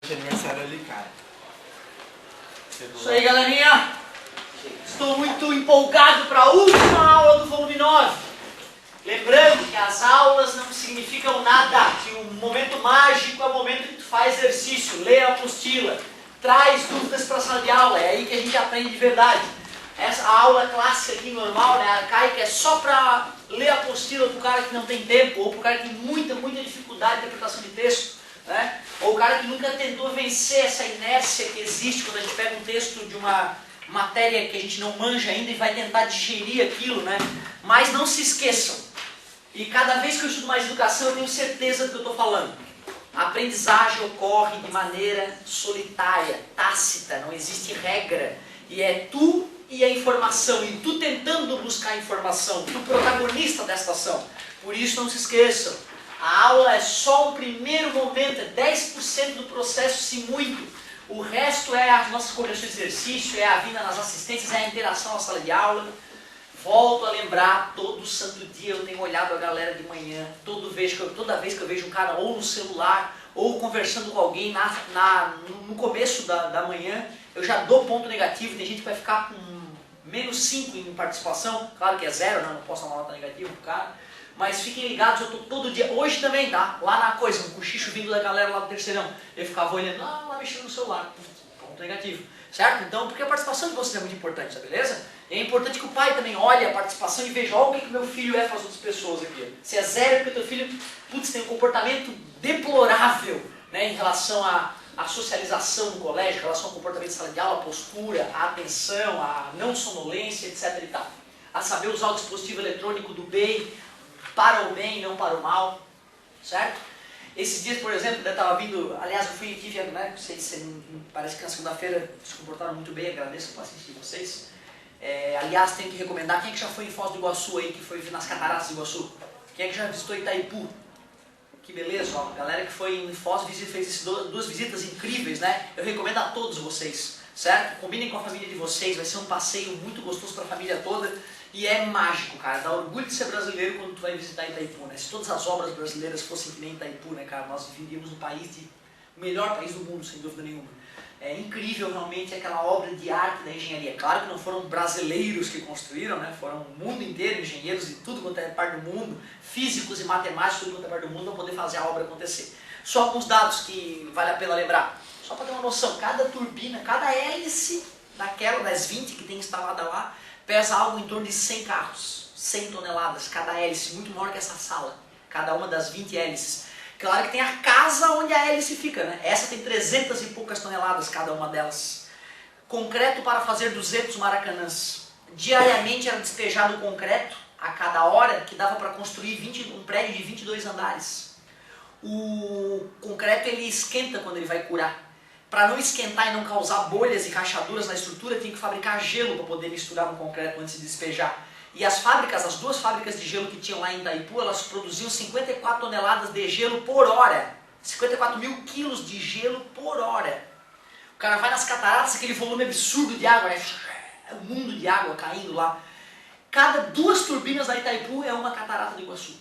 De aniversário ali, cara. Isso aí, galerinha. Estou muito empolgado para a última aula do volume 9. Lembrando que as aulas não significam nada, que o momento mágico é o momento que tu faz exercício, lê a apostila, traz dúvidas para a sala de aula, é aí que a gente aprende de verdade. Essa aula clássica aqui, normal, né, arcaica, é só para ler a apostila para o cara que não tem tempo, ou para o cara que tem muita dificuldade de interpretação de texto, né? Ou o cara que nunca tentou vencer essa inércia que existe quando a gente pega um texto de uma matéria que a gente não manja ainda e vai tentar digerir aquilo, né? Mas não se esqueçam, e cada vez que eu estudo mais educação eu tenho certeza do que eu estou falando. A aprendizagem ocorre de maneira solitária, tácita, não existe regra. E é tu e a informação, e tu tentando buscar a informação, tu protagonista desta ação. Por isso não se esqueçam, a aula é só o primeiro momento, é 10% do processo, se muito. O resto é as nossas correções de exercício, é a vinda nas assistências, é a interação na sala de aula. Volto a lembrar, todo santo dia eu tenho olhado a galera de manhã, toda vez que eu vejo um cara ou no celular, ou conversando com alguém no começo da manhã, eu já dou ponto negativo. Tem gente que vai ficar com -5 em participação, claro que é 0, né? Não posso dar uma nota negativa pro cara, mas fiquem ligados, eu tô todo dia, hoje também, tá? Lá na coisa, um cochicho vindo da galera lá do terceirão, eu ficava olhando, lá mexendo no celular, ponto negativo, certo? Então, porque a participação de vocês é muito importante, tá beleza? É importante que o pai também olhe a participação e veja, olha o que meu filho é para as outras pessoas aqui. Se é 0, porque o teu filho, putz, tem um comportamento deplorável, né, em relação à socialização no colégio, em relação ao comportamento de sala de aula, a postura, a atenção, a não sonolência, etc. e tal. A saber usar o dispositivo eletrônico do bem, para o bem, não para o mal, certo? Esses dias, por exemplo, eu estava vindo, aliás, eu fui aqui, né, parece que na segunda-feira se comportaram muito bem, agradeço a paciência de vocês. Aliás, tenho que recomendar, quem é que já foi em Foz do Iguaçu aí, que foi nas Cataratas do Iguaçu? Quem é que já visitou Itaipu? Que beleza, ó, a galera que foi em Foz fez duas visitas incríveis, né? Eu recomendo a todos vocês, certo? Combinem com a família de vocês, vai ser um passeio muito gostoso para a família toda. E é mágico, cara, dá orgulho de ser brasileiro quando tu vai visitar Itaipu, né? Se todas as obras brasileiras fossem que nem Itaipu, né, cara, nós viveríamos no o melhor país do mundo, sem dúvida nenhuma. É incrível realmente aquela obra de arte da engenharia. Claro que não foram brasileiros que construíram, né? Foram o mundo inteiro, engenheiros de tudo quanto é parte do mundo, físicos e matemáticos de tudo quanto é parte do mundo, para poder fazer a obra acontecer. Só alguns dados que vale a pena lembrar. Só para ter uma noção, cada turbina, cada hélice das 20 que tem instalada lá, pesa algo em torno de 100 carros, 100 toneladas, cada hélice, muito maior que essa sala, cada uma das 20 hélices. Claro que tem a casa onde a hélice fica, né? Essa tem 300 e poucas toneladas cada uma delas. Concreto para fazer 200 maracanãs. Diariamente era despejado concreto a cada hora, que dava para construir um prédio de 22 andares. O concreto ele esquenta quando ele vai curar. Para não esquentar e não causar bolhas e rachaduras na estrutura, tinha que fabricar gelo para poder misturar no concreto antes de despejar. E as duas fábricas de gelo que tinham lá em Itaipu, elas produziam 54 toneladas de gelo por hora. 54 mil quilos de gelo por hora. O cara vai nas cataratas, aquele volume absurdo de água, é um mundo de água caindo lá. Cada 2 turbinas da Itaipu é uma catarata do Iguaçu.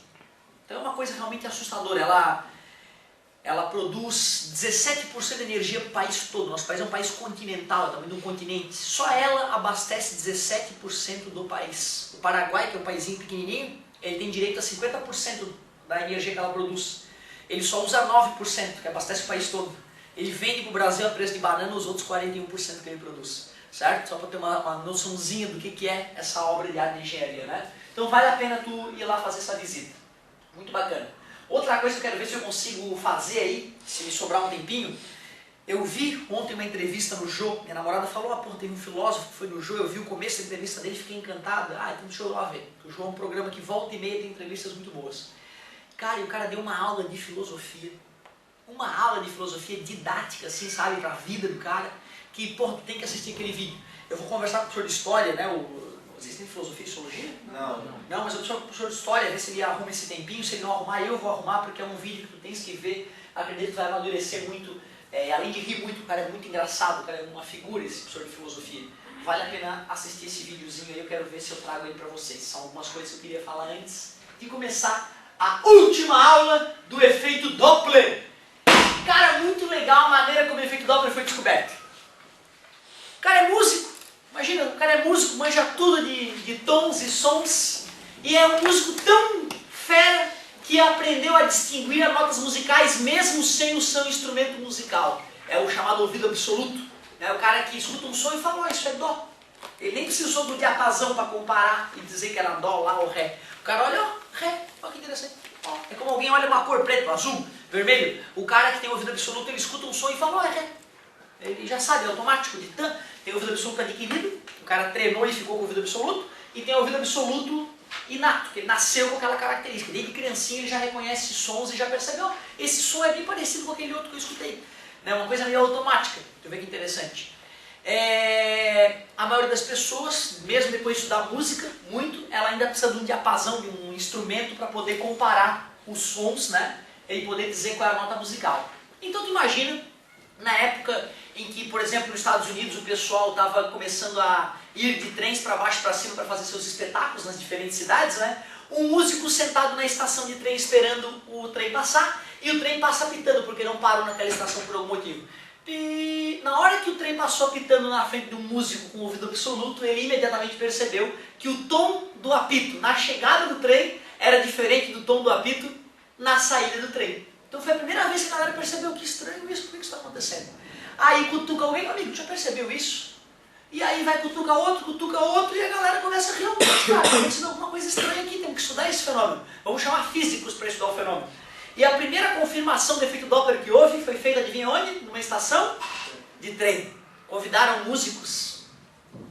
Então é uma coisa realmente assustadora. Ela produz 17% de energia para o país todo. Nosso país é um país continental, é também de um continente. Só ela abastece 17% do país. O Paraguai, que é um paísinho pequenininho, ele tem direito a 50% da energia que ela produz. Ele só usa 9%, que abastece o país todo. Ele vende para o Brasil a preço de banana os outros 41% que ele produz. Certo? Só para ter uma noçãozinha do que é essa obra de arte de engenharia, né? Então vale a pena tu ir lá fazer essa visita. Muito bacana. Outra coisa que eu quero ver se eu consigo fazer aí, se me sobrar um tempinho, eu vi ontem uma entrevista no Jô, minha namorada falou, pô, teve um filósofo que foi no Jô, eu vi o começo da entrevista dele, fiquei encantado, então deixa eu lá ver. O Jô é um programa que volta e meia tem entrevistas muito boas. Cara, e o cara deu uma aula de filosofia didática, assim, sabe, pra vida do cara, que, pô, tu tem que assistir aquele vídeo. Eu vou conversar com o professor de história, né, vocês têm filosofia e sociologia? Não, mas eu sou professor de história, ver se ele arruma esse tempinho, se ele não arrumar, eu vou arrumar, porque é um vídeo que tu tens que ver, acredito que vai amadurecer muito, além de rir muito, o cara é muito engraçado, o cara é uma figura, esse professor de filosofia. Vale a pena assistir esse videozinho aí, eu quero ver se eu trago ele pra vocês. São algumas coisas que eu queria falar antes de começar a última aula do efeito Doppler. Cara, muito legal a maneira como o efeito Doppler foi descoberto. O cara é músico, imagina, o cara é músico, manja tudo de tons e sons, e é um músico tão fera que aprendeu a distinguir as notas musicais mesmo sem o seu instrumento musical. É o chamado ouvido absoluto. É o cara que escuta um som e fala, isso é dó. Ele nem precisou do diapasão para comparar e dizer que era dó, lá ou ré. O cara olha, ó, ré, olha que interessante. Ó, é como alguém olha uma cor preto, azul, vermelho. O cara que tem ouvido absoluto, ele escuta um som e fala, ó, é ré. Ele já sabe, é automático. Tem ouvido absoluto adquirido, o cara treinou e ficou com ouvido absoluto, e tem ouvido absoluto inato, que ele nasceu com aquela característica. Desde criancinha ele já reconhece sons e já percebeu, esse som é bem parecido com aquele outro que eu escutei. É uma coisa meio automática. Deixa eu ver que interessante. A maioria das pessoas, mesmo depois de estudar música, muito, ela ainda precisa de um diapasão, de um instrumento para poder comparar os sons, né? E poder dizer qual é a nota musical. Então tu imagina, na época em que, por exemplo, nos Estados Unidos o pessoal estava começando a ir de trens para baixo e para cima para fazer seus espetáculos nas diferentes cidades, né? Um músico sentado na estação de trem esperando o trem passar, e o trem passa apitando, porque não parou naquela estação por algum motivo. E na hora que o trem passou apitando na frente de um músico com ouvido absoluto, ele imediatamente percebeu que o tom do apito na chegada do trem era diferente do tom do apito na saída do trem. Então foi a primeira vez que a galera percebeu, que estranho isso, por que isso está acontecendo? Aí cutuca alguém, amigo, já percebeu isso? E aí vai cutuca outro, e a galera começa a realmente, cara, tem que alguma coisa estranha aqui, temos que estudar esse fenômeno. Vamos chamar físicos para estudar o fenômeno. E a primeira confirmação do efeito Doppler que houve foi feita, adivinha onde? Numa estação de trem. Convidaram músicos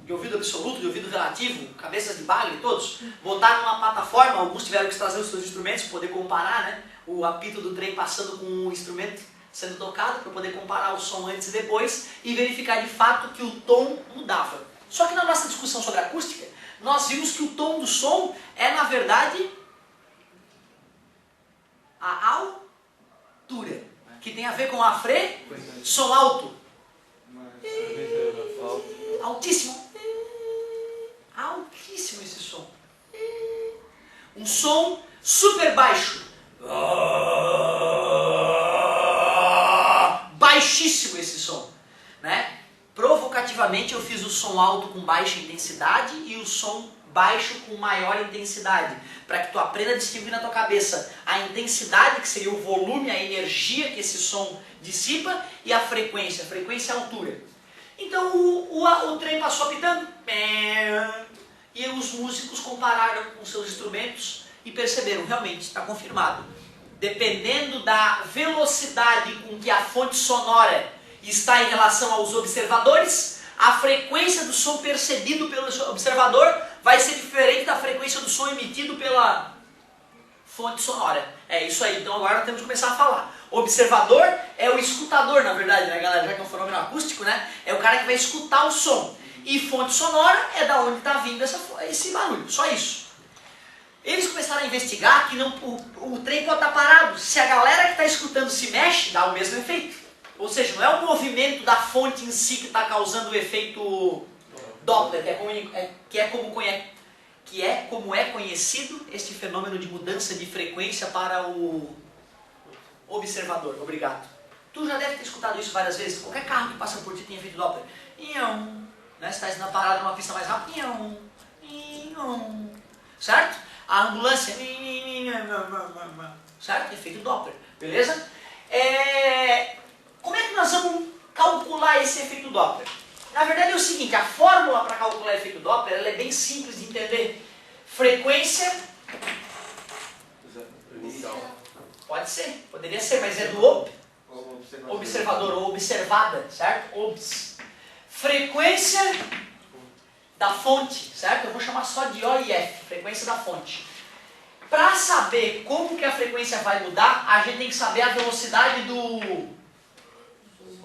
de ouvido absoluto, de ouvido relativo, cabeças de bagre, todos. Botaram numa plataforma, alguns tiveram que trazer os seus instrumentos para poder comparar, né? O apito do trem passando com um instrumento sendo tocado, para poder comparar o som antes e depois e verificar de fato que o tom mudava. Só que na nossa discussão sobre acústica, nós vimos que o tom do som é, na verdade, a altura, que tem a ver com a som alto. Altíssimo. Altíssimo esse som. Um som super baixo. Baixíssimo esse som, né? Provocativamente eu fiz o som alto com baixa intensidade e o som baixo com maior intensidade, para que tu aprenda a distinguir na tua cabeça a intensidade, que seria o volume, a energia que esse som dissipa, e a frequência é a altura. Então o trem passou apitando, e os músicos compararam com seus instrumentos e perceberam, realmente, está confirmado. Dependendo da velocidade com que a fonte sonora está em relação aos observadores, a frequência do som percebido pelo observador vai ser diferente da frequência do som emitido pela fonte sonora. É isso aí, então agora temos que começar a falar. O observador é o escutador, na verdade, né, galera? Já que é um fenômeno acústico, né? É o cara que vai escutar o som. E fonte sonora é da onde está vindo esse barulho, só isso. Eles começaram a investigar que o trem pode estar parado. Se a galera que está escutando se mexe, dá o mesmo efeito. Ou seja, não é o movimento da fonte em si que está causando o efeito Doppler, que é como é conhecido este fenômeno de mudança de frequência para o observador. Obrigado. Tu já deve ter escutado isso várias vezes. Qualquer carro que passa por ti tem efeito Doppler. Né? Você está parado numa pista mais rápida. Certo? A ambulância. Certo? Efeito Doppler. Beleza? Como é que nós vamos calcular esse efeito Doppler? Na verdade é o seguinte, a fórmula para calcular o efeito Doppler ela é bem simples de entender. Frequência... Pode ser, poderia ser, mas é do observador ou observada, certo? Frequência da fonte, certo? Eu vou chamar só de O e F, frequência da fonte. Para saber como que a frequência vai mudar, a gente tem que saber a velocidade do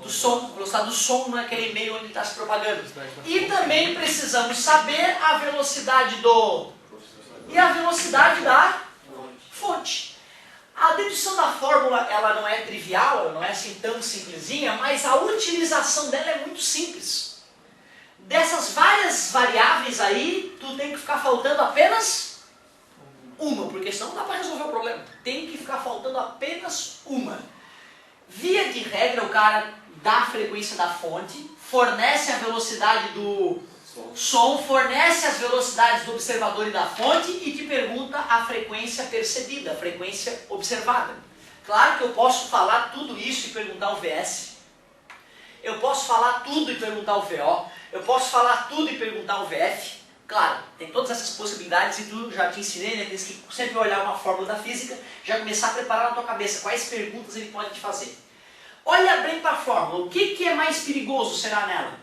som, a velocidade do som naquele meio onde está se propagando. E também precisamos saber a velocidade e a velocidade da fonte. A dedução da fórmula ela não é trivial, ela não é assim tão simplesinha, mas a utilização dela é muito simples. Dessas várias variáveis aí, tu tem que ficar faltando apenas uma, porque senão não dá para resolver o problema. Tem que ficar faltando apenas uma. Via de regra, o cara dá a frequência da fonte, fornece a velocidade do som, fornece as velocidades do observador e da fonte e te pergunta a frequência percebida, a frequência observada. Claro que eu posso falar tudo isso e perguntar o VS. Eu posso falar tudo e perguntar o VO. Eu posso falar tudo e perguntar o VF. Claro, tem todas essas possibilidades e tu já te ensinei, né? Tens que sempre olhar uma fórmula da física, já começar a preparar na tua cabeça quais perguntas ele pode te fazer. Olha bem para a fórmula. O que é mais perigoso será nela?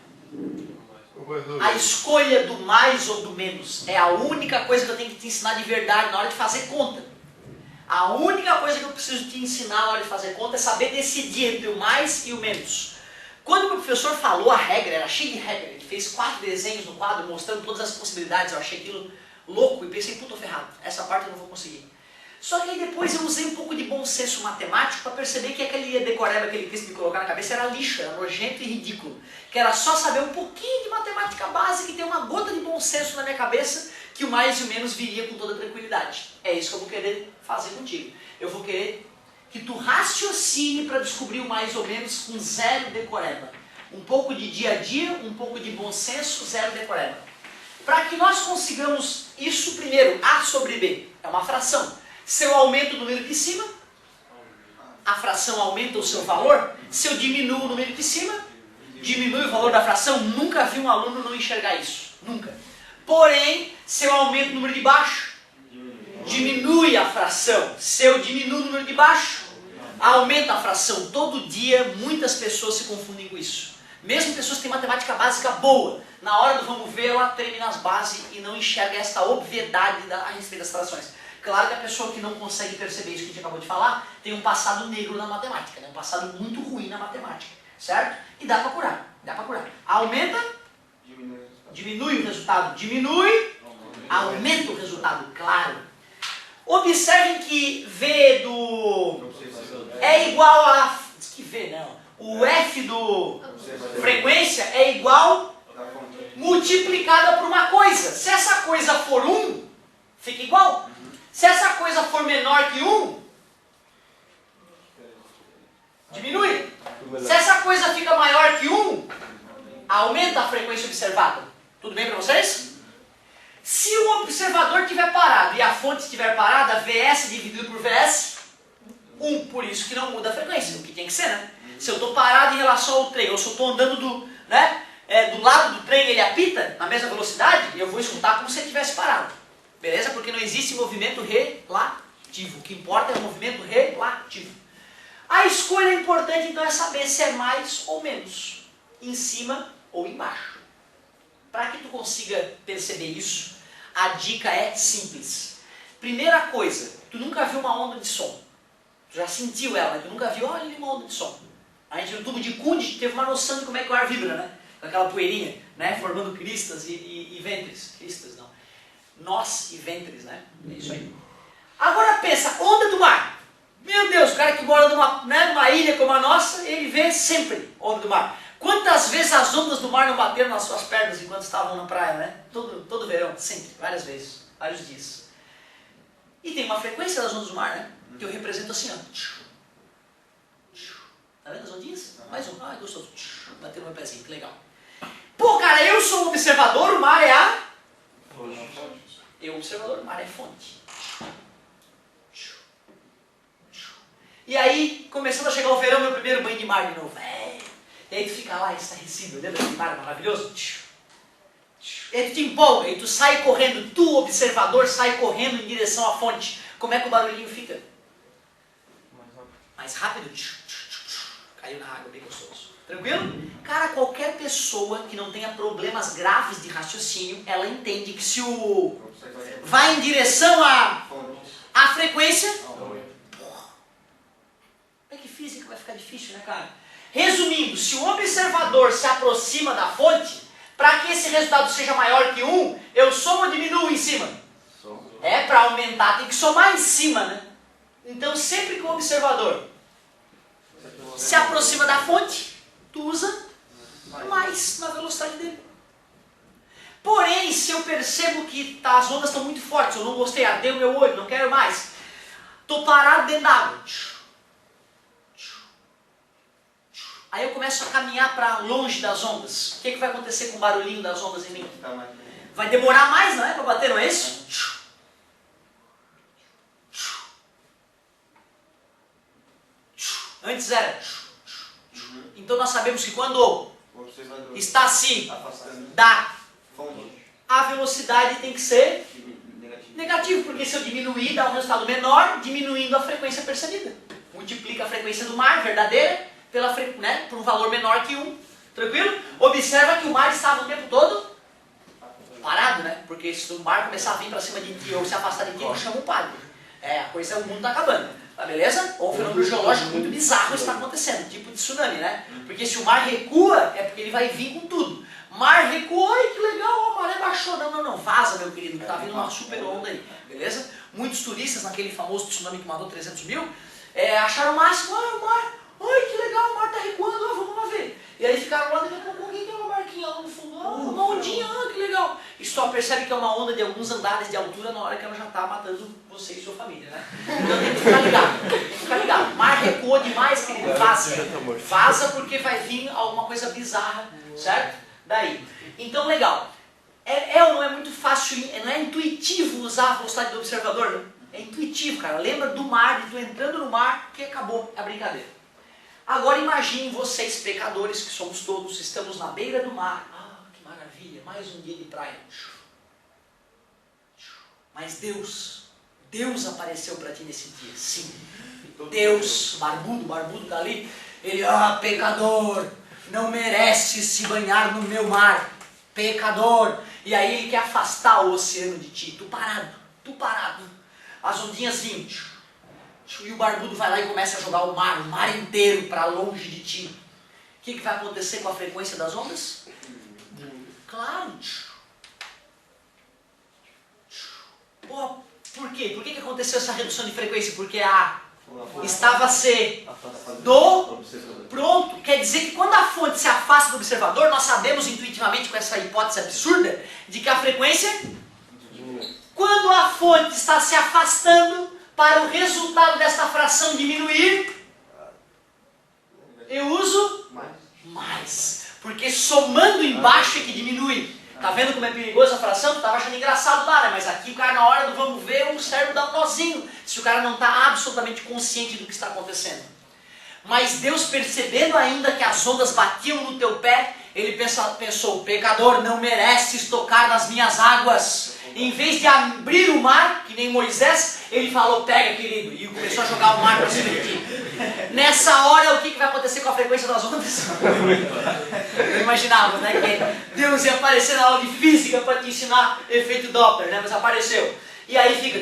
A escolha do mais ou do menos. É a única coisa que eu tenho que te ensinar de verdade na hora de fazer conta. A única coisa que eu preciso te ensinar na hora de fazer conta é saber decidir entre o mais e o menos. Quando o meu professor falou a regra, era cheio de regra, ele fez 4 desenhos no quadro mostrando todas as possibilidades, eu achei aquilo louco e pensei, puta, tô ferrado, essa parte eu não vou conseguir. Só que aí depois eu usei um pouco de bom senso matemático para perceber que aquele decoreba que ele quis me colocar na cabeça era lixo, era nojento e ridículo. Que era só saber um pouquinho de matemática básica e ter uma gota de bom senso na minha cabeça que o mais e o menos viria com toda tranquilidade. É isso que eu vou querer fazer contigo. Eu vou querer que tu raciocine para descobrir o mais ou menos com zero decoreba. Um pouco de dia a dia, um pouco de bom senso, zero decoreba. Para que nós consigamos isso, primeiro, A sobre B é uma fração. Se eu aumento o número de cima, a fração aumenta o seu valor. Se eu diminuo o número de cima, diminui o valor da fração. Nunca vi um aluno não enxergar isso. Nunca. Porém, se eu aumento o número de baixo, diminui a fração. Se eu diminuo o número de baixo, aumenta a fração. Todo dia, muitas pessoas se confundem com isso. Mesmo pessoas que têm matemática básica boa, na hora do vamos ver, ela termina as bases e não enxerga esta obviedade a respeito das frações. Claro que a pessoa que não consegue perceber isso que a gente acabou de falar, tem um passado negro na matemática, né? Um passado muito ruim na matemática, certo? E dá para curar, dá para curar. Aumenta, diminui o resultado, diminui, aumenta o resultado, claro. Observem que V do é igual a... que V não. O F do frequência é igual multiplicada por uma coisa. Se essa coisa for 1, fica igual. Se essa coisa for menor que 1, diminui. Se essa coisa fica maior que 1, aumenta a frequência observada. Tudo bem para vocês? Se o observador estiver parado e a fonte estiver parada, VS dividido por VS, 1. Por isso que não muda a frequência, o que tem que ser, né? Se eu estou parado em relação ao trem, ou se eu estou andando do lado do trem e ele apita na mesma velocidade, eu vou escutar como se ele estivesse parado. Beleza? Porque não existe movimento relativo. O que importa é o movimento relativo. A escolha importante então é saber se é mais ou menos, em cima ou embaixo. Para que tu consiga perceber isso, a dica é simples. Primeira coisa, tu nunca viu uma onda de som. Tu já sentiu ela, tu nunca viu, olha ali uma onda de som. A gente no tubo de Kundt teve uma noção de como é que o ar vibra, né? Com aquela poeirinha, né? Formando cristas e ventres. Cristas não. Nós e ventres, né? É isso aí. Agora pensa, onda do mar. Meu Deus, o cara que mora numa ilha como a nossa, ele vê sempre onda do mar. Quantas vezes as ondas do mar não bateram nas suas pernas enquanto estavam na praia, né? Todo verão, sempre, várias vezes, vários dias. E tem uma frequência das ondas do mar, né? Que eu represento assim, ó. Tá vendo as ondinhas? Mais um. Ah, gostoso. Bateu no meu pezinho, que legal. Pô, cara, eu sou o observador, o mar é a... Eu, observador, o mar é fonte. E aí, começando a chegar o verão, meu primeiro banho de mar de novo. E aí tu fica lá estarrecido, olhando aquele mar maravilhoso. E aí tu te empolga, e tu sai correndo, tu, observador, sai correndo em direção à fonte. Como é que o barulhinho fica? Mais rápido. Caiu na água, bem gostoso. Tranquilo? Cara, qualquer pessoa que não tenha problemas graves de raciocínio, ela entende que se o vai em direção à frequência, é que física vai ficar difícil, né, cara? Resumindo, se o observador se aproxima da fonte, para que esse resultado seja maior que 1, eu somo ou diminuo em cima? É, para aumentar tem que somar em cima, né? Então sempre que o observador se aproxima da fonte, tu usa mais na velocidade dele. Porém, se eu percebo que as ondas estão muito fortes, eu não gostei, ardeu o meu olho, não quero mais, estou parado dentro d'água. Aí eu começo a caminhar para longe das ondas. O que vai acontecer com o barulhinho das ondas em mim? Vai demorar mais, não é? Para bater, não é isso? Antes era. Então nós sabemos que quando está assim, a velocidade tem que ser negativo, porque se eu diminuir, dá um resultado menor, diminuindo a frequência percebida. Multiplica a frequência do mar, verdadeira, por um valor menor que 1. Tranquilo? Observa que o mar estava o tempo todo parado, né? Porque se o mar começar a vir para cima de ti ou se afastar de ti, eu chamo o padre. O mundo está acabando. Tá beleza? Ou um fenômeno geológico muito bizarro está acontecendo, tipo de tsunami, né? Porque se o mar recua, é porque ele vai vir com tudo. Mar recuou, ai que legal, a maré baixou. Não, vaza, meu querido, que tá vindo uma super onda aí, beleza? Muitos turistas naquele famoso tsunami que matou 300 mil, acharam o máximo, o mar, ai que legal, o mar tá recuando, vamos lá ver. E aí ficaram lá, daqui a pouco alguém tem uma barquinha lá no fundo, uma ondinha, que legal. E só percebe que é uma onda de alguns andares de altura na hora que ela já tá matando você e sua família, né? Então tem que ficar ligado, O mar recuou demais, querido, vaza porque vai vir alguma coisa bizarra, certo? Daí. Então, legal. Ou não é muito fácil, não é intuitivo usar a velocidade do observador? Não? É intuitivo, cara. Lembra do mar, de tu entrando no mar, que acabou a brincadeira. Agora imaginem vocês, pecadores, que somos todos, estamos na beira do mar. Que maravilha, mais um dia de praia. Mas Deus apareceu para ti nesse dia, sim. Deus, barbudo tá ali, ele, pecador, não merece se banhar no meu mar, pecador. E aí ele quer afastar o oceano de ti, tu parado. As ondinhas vinham, e o barbudo vai lá e começa a jogar o mar inteiro para longe de ti. O que vai acontecer com a frequência das ondas? Claro. Pô, por quê? Por que aconteceu essa redução de frequência? Porque estava pronto. Quer dizer que quando a fonte se afasta do observador, nós sabemos intuitivamente com essa hipótese absurda de que a frequência, quando a fonte está se afastando, para o resultado desta fração diminuir, eu uso mais. Porque somando embaixo é que diminui. Tá vendo como é perigosa a fração? Tu estava achando engraçado lá, né? Mas aqui o cara, na hora do vamos ver, o cérebro dá um nozinho. Se o cara não está absolutamente consciente do que está acontecendo. Mas Deus, percebendo ainda que as ondas batiam no teu pé, ele pensou, o pecador não merece tocar nas minhas águas. Em vez de abrir o mar, que nem Moisés, ele falou, pega querido, e começou a jogar o mar para cima de ti. Nessa hora, o que vai acontecer com a frequência das ondas? Eu imaginava, né, que Deus ia aparecer na aula de física para te ensinar efeito Doppler, né, mas apareceu. E aí fica,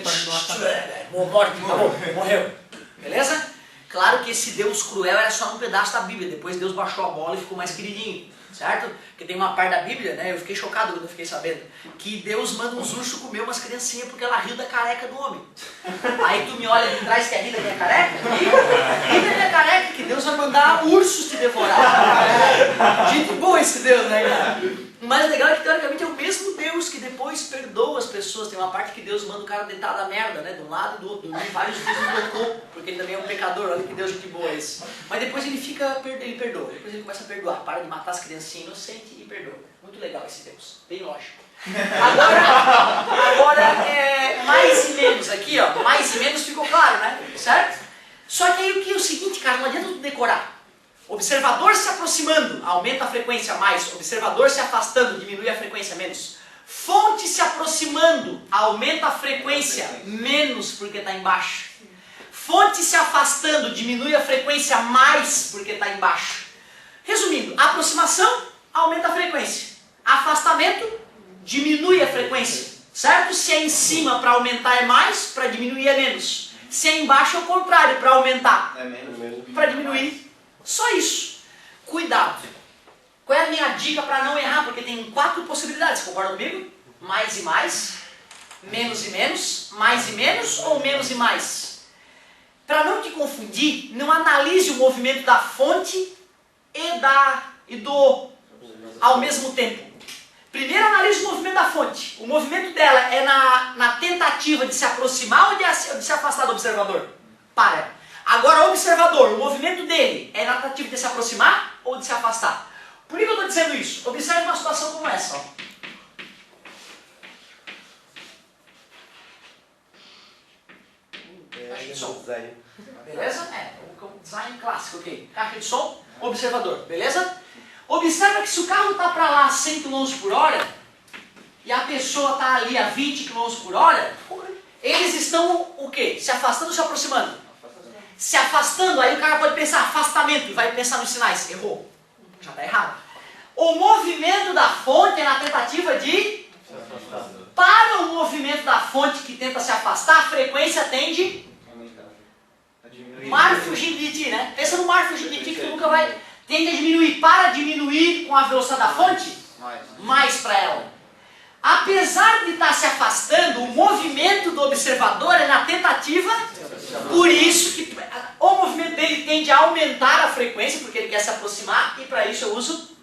morreu, beleza? Claro que esse Deus cruel era só um pedaço da Bíblia, depois Deus baixou a bola e ficou mais queridinho. Certo? Porque tem uma parte da Bíblia, né? Eu fiquei chocado quando eu fiquei sabendo que Deus manda uns ursos comer umas criancinhas porque ela riu da careca do homem. Aí tu me olha de trás que é rir da minha careca? Ri da minha careca, que Deus vai mandar ursos te devorar. Gente boa esse Deus, né, cara? O mais legal é que teoricamente é o mesmo Deus que depois perdoa as pessoas. Tem uma parte que Deus manda o cara deitar da merda, né? De um lado e do outro. Dormir vários dias no cocô, porque ele também é um pecador. Olha que Deus, gente boa é esse. Mas depois ele perdoa. Depois ele começa a perdoar. Para de matar as criancinhas inocentes e perdoa. Muito legal esse Deus. Bem lógico. Agora mais e menos aqui, ó. Mais e menos ficou claro, né? Certo? Só que aí o que é o seguinte, cara, não adianta tu decorar. Observador se aproximando, aumenta a frequência mais. Observador se afastando, diminui a frequência menos. Fonte se aproximando, aumenta a frequência menos porque está embaixo. Fonte se afastando, diminui a frequência mais porque está embaixo. Resumindo, aproximação aumenta a frequência. Afastamento diminui a frequência. Certo? Se é em cima para aumentar é mais, para diminuir é menos. Se é embaixo é o contrário, para aumentar é menos, para diminuir. Só isso. Cuidado. Qual é a minha dica para não errar? Porque tem 4 possibilidades, concordam comigo? Mais e mais, menos e menos, mais e menos ou menos e mais. Para não te confundir, não analise o movimento da fonte e do ao mesmo tempo. Primeiro analise o movimento da fonte. O movimento dela é na tentativa de se aproximar ou de se afastar do observador? Para. Agora o observador, o movimento dele é na tentativa de se aproximar ou de se afastar. Por que eu estou dizendo isso? Observe uma situação como essa. Ó. Caixa de som. Beleza? O design clássico, ok. Caixa de som, observador, beleza? Observa que se o carro está para lá a 100 km por hora e a pessoa está ali a 20 km por hora, eles estão o quê? Se afastando ou se aproximando? Se afastando, aí o cara pode pensar afastamento e vai pensar nos sinais. Errou. Já está errado. O movimento da fonte é na tentativa de... Para o movimento da fonte que tenta se afastar, a frequência tende... Mar fugindo de ti, né? Pensa no mar fugindo de ti que tu nunca vai... Tende a diminuir. Para diminuir com a velocidade da fonte, mais para ela. Apesar de estar se afastando, o movimento do observador é na tentativa, por isso que o movimento dele tende a aumentar a frequência, porque ele quer se aproximar, e para isso eu uso,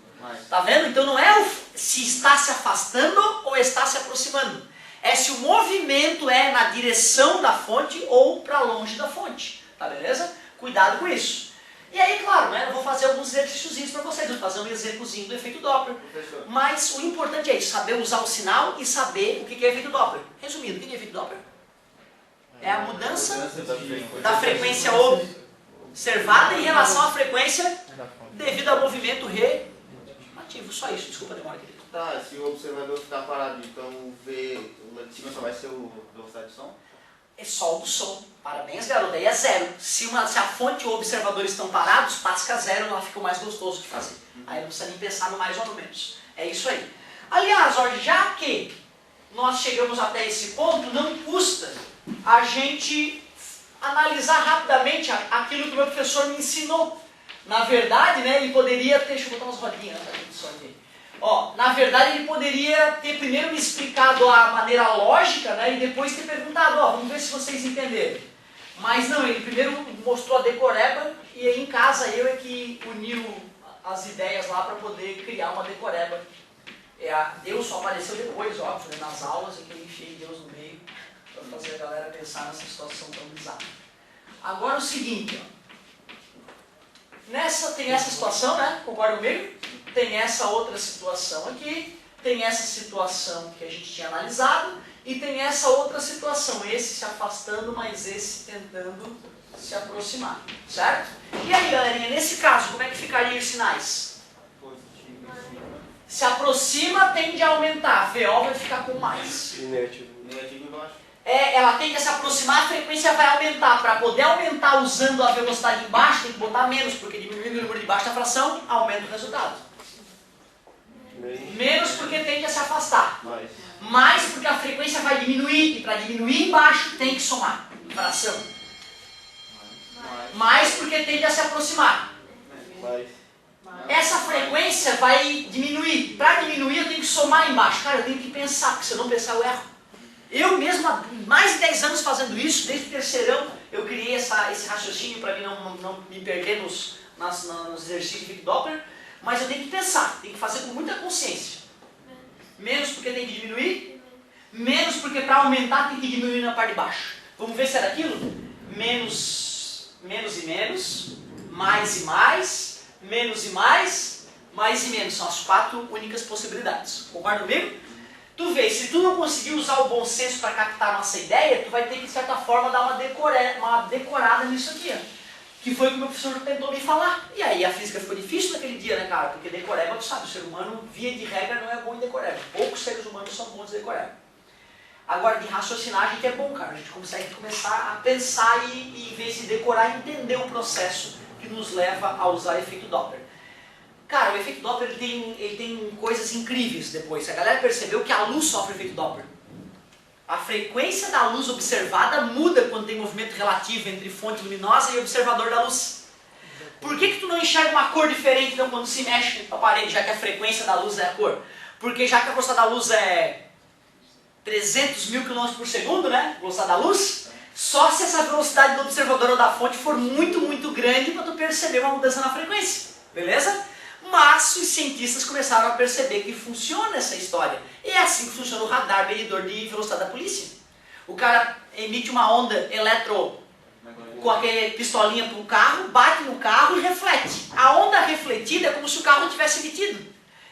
tá vendo? Então não é se está se afastando ou está se aproximando, é se o movimento é na direção da fonte ou para longe da fonte, tá beleza? Cuidado com isso. E aí, claro, né, eu vou fazer alguns exercícios para vocês, vou fazer um exemplozinho do efeito Doppler. Mas o importante é isso, saber usar o sinal e saber o que é efeito Doppler. Resumindo, o que é efeito Doppler? É a mudança da frequência observada em relação à frequência devido ao movimento relativo. Só isso, desculpa a demora, querido. Tá, se o observador ficar parado, então o V lá de cima só vai ser o velocidade de som? É só o do som. Parabéns, garoto. Aí é zero. Se a fonte e o observador estão parados, tasca zero, lá fica o mais gostoso de fazer. Aí não precisa nem pensar no mais ou no menos. É isso aí. Aliás, ó, já que nós chegamos até esse ponto, não custa a gente analisar rapidamente aquilo que o meu professor me ensinou. Na verdade, né, ele poderia ter... Deixa eu botar umas rodinhas para isso aqui. Ó, na verdade, ele poderia ter primeiro me explicado a maneira lógica, né, e depois ter perguntado, ó, vamos ver se vocês entenderam. Mas não, ele primeiro mostrou a decoreba e aí em casa eu é que uniu as ideias lá para poder criar uma decoreba. Deus só apareceu depois, óbvio, né, nas aulas, é que eu enfiei Deus no meio para fazer a galera pensar nessa situação tão bizarra. Agora o seguinte, ó. Tem essa situação, né? Concorda comigo? Tem essa outra situação aqui, tem essa situação que a gente tinha analisado e tem essa outra situação, esse se afastando, mas esse tentando se aproximar, certo? E aí, galerinha, nesse caso, como é que ficariam os sinais? Se aproxima, tende a aumentar, VO vai ficar com mais. Negativo embaixo. Ela tende a se aproximar, a frequência vai aumentar. Para poder aumentar usando a velocidade de baixo, tem que botar menos, porque diminuindo o número de baixo da fração, aumenta o resultado. Menos porque tende a se afastar. Mais porque a frequência vai diminuir, e para diminuir embaixo tem que somar. Fração. Mais porque tende a se aproximar. Essa frequência vai diminuir. Para diminuir eu tenho que somar embaixo. Cara, eu tenho que pensar, porque se eu não pensar eu erro. Eu mesmo, há mais de 10 anos fazendo isso, desde o terceirão, eu criei esse raciocínio para mim não me perder nos exercícios de Doppler, mas eu tenho que pensar, tenho que fazer com muita consciência. Menos porque tem que diminuir, menos porque para aumentar tem que diminuir na parte de baixo. Vamos ver se era aquilo? Menos e menos, mais e mais, menos e mais e menos. São as 4 únicas possibilidades. Concorda comigo? Tu vê, se tu não conseguir usar o bom senso para captar a nossa ideia, tu vai ter que, de certa forma, dar uma decorada nisso aqui, ó. Que foi o que o meu professor tentou me falar. E aí a física ficou difícil naquele dia, né, cara? Porque decoreba, tu sabe, o ser humano, via de regra, não é bom em decoreba. Poucos seres humanos são bons em decoreba. Agora, de raciocinar, a gente é bom, cara. A gente consegue começar a pensar e em vez de decorar, entender o processo que nos leva a usar efeito Doppler. Cara, o efeito Doppler ele tem coisas incríveis depois. A galera percebeu que a luz sofre efeito Doppler. A frequência da luz observada muda quando tem movimento relativo entre fonte luminosa e observador da luz. Por que tu não enxerga uma cor diferente então, quando se mexe a parede, já que a frequência da luz é a cor? Porque já que a velocidade da luz é 300 mil km por segundo, né? Velocidade da luz, só se essa velocidade do observador ou da fonte for muito, muito grande para tu perceber uma mudança na frequência. Beleza? Mas os cientistas começaram a perceber que funciona essa história. E é assim que funciona o radar medidor de velocidade da polícia. O cara emite uma onda com aquela pistolinha pro carro, bate no carro e reflete. A onda refletida é como se o carro tivesse emitido.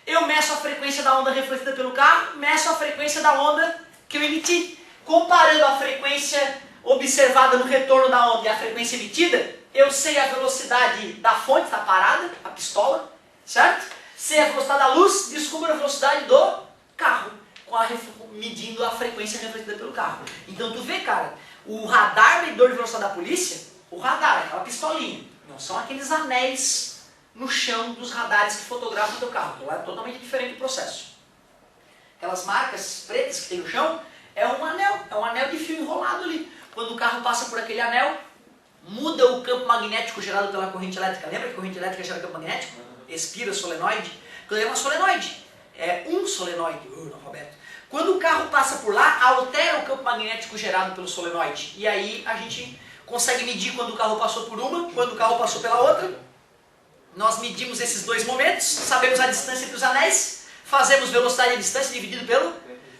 Eu meço a frequência da onda refletida pelo carro, meço a frequência da onda que eu emiti. Comparando a frequência observada no retorno da onda e a frequência emitida, eu sei a velocidade da fonte da parada, a pistola, certo? Sei a velocidade da luz, descubro a velocidade do carro, medindo a frequência refletida pelo carro. Então tu vê, cara, o radar medidor de velocidade da polícia, o radar, aquela pistolinha, não são aqueles anéis no chão dos radares que fotografam o teu carro. Lá é totalmente diferente o processo. Aquelas marcas pretas que tem no chão é um anel de fio enrolado ali. Quando o carro passa por aquele anel, muda o campo magnético gerado pela corrente elétrica. Lembra que a corrente elétrica gera campo magnético? Expira solenoide. Então é uma solenoide. É um solenoide, analfabeto. Quando o carro passa por lá, altera o campo magnético gerado pelo solenoide. E aí a gente consegue medir quando o carro passou por uma, quando o carro passou pela outra. Nós medimos esses dois momentos, sabemos a distância entre os anéis, fazemos velocidade e distância dividido pelo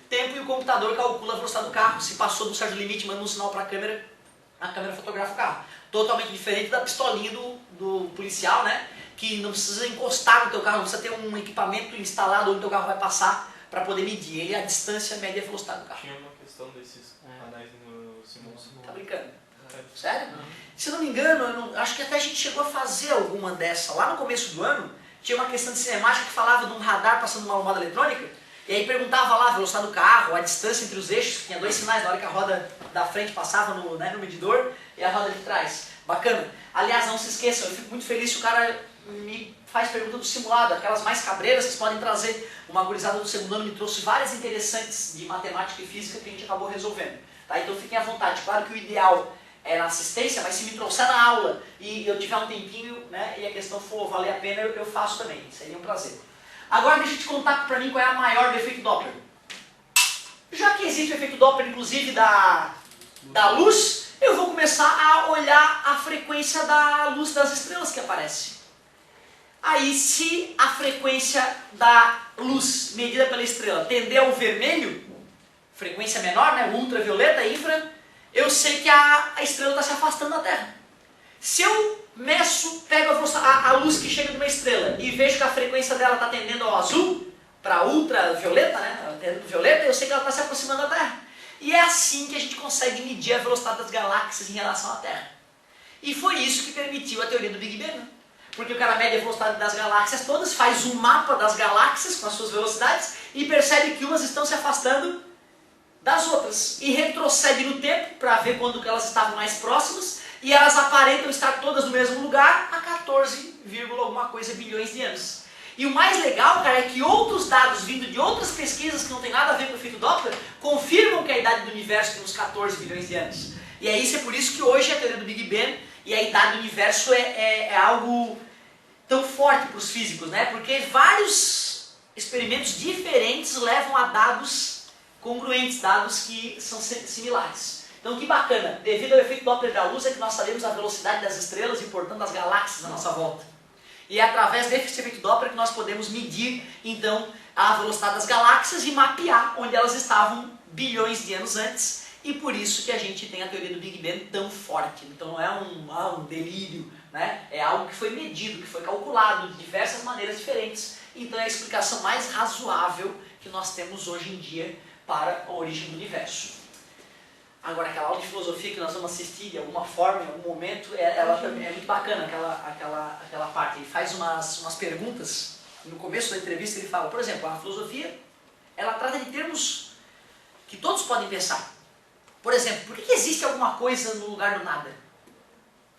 tempo e o computador calcula a velocidade do carro. Se passou do certo limite, manda um sinal para a câmera fotografa o carro. Totalmente diferente da pistolinha do policial, né? Que não precisa encostar no teu carro, não precisa ter um equipamento instalado onde o teu carro vai passar para poder medir. Ele a distância mede a velocidade do carro. Tinha uma questão desses anéis no Simão. Tá brincando? Sério? Se eu não me engano, acho que até a gente chegou a fazer alguma dessa. Lá no começo do ano, tinha uma questão de cinemática que falava de um radar passando uma lombada eletrônica, e aí perguntava lá a velocidade do carro, a distância entre os eixos, tinha dois sinais na hora que a roda da frente passava no medidor e a roda de trás. Bacana. Aliás, não se esqueçam, eu fico muito feliz se o cara me faz pergunta do simulado, aquelas mais cabreiras que vocês podem trazer. Uma gurizada do segundo ano me trouxe várias interessantes de matemática e física que a gente acabou resolvendo. Tá? Então fiquem à vontade. Claro que o ideal é na assistência, mas se me trouxer na aula e eu tiver um tempinho, né, e a questão for valer a pena, eu faço também. Seria um prazer. Agora deixa eu te contar para mim qual é a maior do efeito Doppler. Já que existe o efeito Doppler, inclusive, da luz, eu vou começar a olhar a frequência da luz das estrelas que aparece. Aí, se a frequência da luz medida pela estrela tender ao vermelho, frequência menor, né, ultravioleta, infra, eu sei que a estrela está se afastando da Terra. Se eu pego a luz que chega de uma estrela e vejo que a frequência dela está tendendo ao azul, para ultravioleta, né, tendendo violeta, eu sei que ela está se aproximando da Terra. E é assim que a gente consegue medir a velocidade das galáxias em relação à Terra. E foi isso que permitiu a teoria do Big Bang, né? Porque o cara mede a velocidade das galáxias todas, faz um mapa das galáxias com as suas velocidades e percebe que umas estão se afastando das outras. E retrocede no tempo para ver quando elas estavam mais próximas e elas aparentam estar todas no mesmo lugar há 14, alguma coisa bilhões de anos. E o mais legal, cara, é que outros dados vindo de outras pesquisas que não tem nada a ver com o efeito Doppler confirmam que a idade do universo tem uns 14 bilhões de anos. E é por isso que hoje a teoria do Big Bang e a idade do universo é algo tão forte para os físicos, né? Porque vários experimentos diferentes levam a dados congruentes, dados que são similares. Então que bacana, devido ao efeito Doppler da luz é que nós sabemos a velocidade das estrelas e portanto das galáxias à nossa volta. E é através desse efeito Doppler que nós podemos medir então a velocidade das galáxias e mapear onde elas estavam bilhões de anos antes. E por isso que a gente tem a teoria do Big Bang tão forte. Então não é um delírio, né? É algo que foi medido, que foi calculado de diversas maneiras diferentes. Então é a explicação mais razoável que nós temos hoje em dia para a origem do universo. Agora, aquela aula de filosofia que nós vamos assistir de alguma forma, em algum momento, ela também é muito bacana, aquela parte. Ele faz umas perguntas, no começo da entrevista ele fala, por exemplo, a filosofia, ela trata de termos que todos podem pensar. Por exemplo, por que existe alguma coisa no lugar do nada?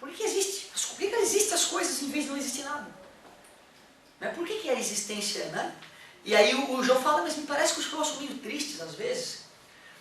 Por que existe? Por que existem as coisas em vez de não existir nada? Né? Por que é a existência, né? E aí o João fala, mas me parece que os filósofos são meio tristes às vezes.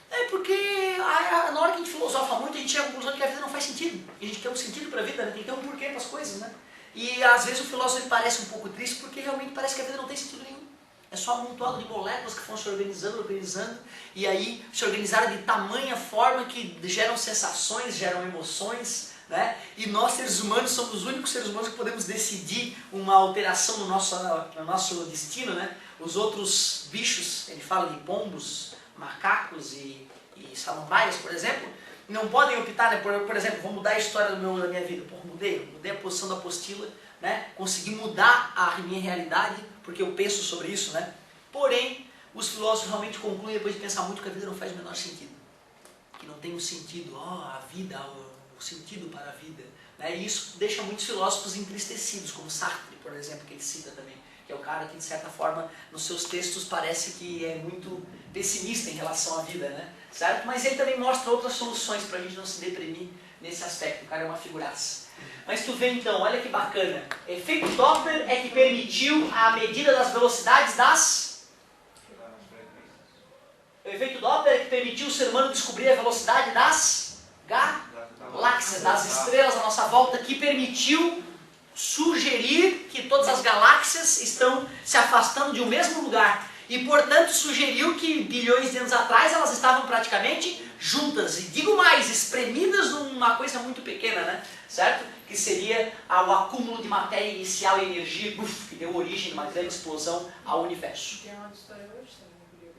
É porque na hora que a gente filosofa muito, a gente chega à conclusão de que a vida não faz sentido. E a gente quer um sentido para a vida, né? Tem que ter um porquê para as coisas, né? E às vezes o filósofo ele parece um pouco triste porque realmente parece que a vida não tem sentido nenhum. É só um amontoado de moléculas que vão se organizando, e aí se organizaram de tamanha forma que geram sensações, geram emoções, né? E nós, seres humanos, somos os únicos seres humanos que podemos decidir uma alteração no nosso destino, né? Os outros bichos, ele fala de pombos, macacos e samambaias, por exemplo, não podem optar, né? Por exemplo, vou mudar a história da minha vida. Pô, mudei a posição da apostila, né? Consegui mudar a minha realidade, porque eu penso sobre isso, né? Porém, os filósofos realmente concluem, depois de pensar muito, que a vida não faz o menor sentido. Que não tem um sentido, a vida, o sentido para a vida. Né? E isso deixa muitos filósofos entristecidos, como Sartre, por exemplo, que ele cita também, que é o cara que, de certa forma, nos seus textos parece que é muito pessimista em relação à vida, né? Certo? Mas ele também mostra outras soluções para a gente não se deprimir nesse aspecto. O cara é uma figuraça. Mas tu vê então, olha que bacana, efeito Doppler é que permitiu a medida das velocidades das... O efeito Doppler é que permitiu o ser humano descobrir a velocidade das galáxias, das estrelas à nossa volta, que permitiu sugerir que todas as galáxias estão se afastando de um mesmo lugar. E, portanto, sugeriu que bilhões de anos atrás elas estavam praticamente juntas. E digo mais, espremidas numa coisa muito pequena, né? Certo? Que seria o acúmulo de matéria inicial e energia, que deu origem a uma grande explosão ao universo. Tem uma história hoje também,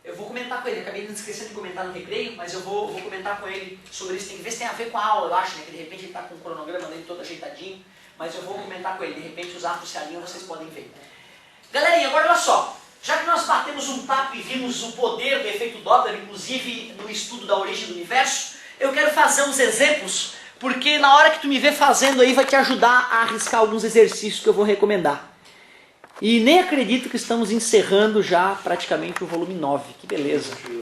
eu vou comentar com ele, acabei de esquecer de comentar no recreio, mas eu vou comentar com ele sobre isso. Tem que ver se tem a ver com a aula, eu acho, né? Que de repente ele está com o cronograma dele todo ajeitadinho. Mas eu vou comentar com ele, de repente os atos se alinham, vocês podem ver. Galerinha, agora olha só. Já que nós batemos um papo e vimos o poder do efeito Doppler, inclusive no estudo da origem do universo, eu quero fazer uns exemplos, porque na hora que tu me ver fazendo aí vai te ajudar a arriscar alguns exercícios que eu vou recomendar. E nem acredito que estamos encerrando já praticamente o volume 9, que beleza.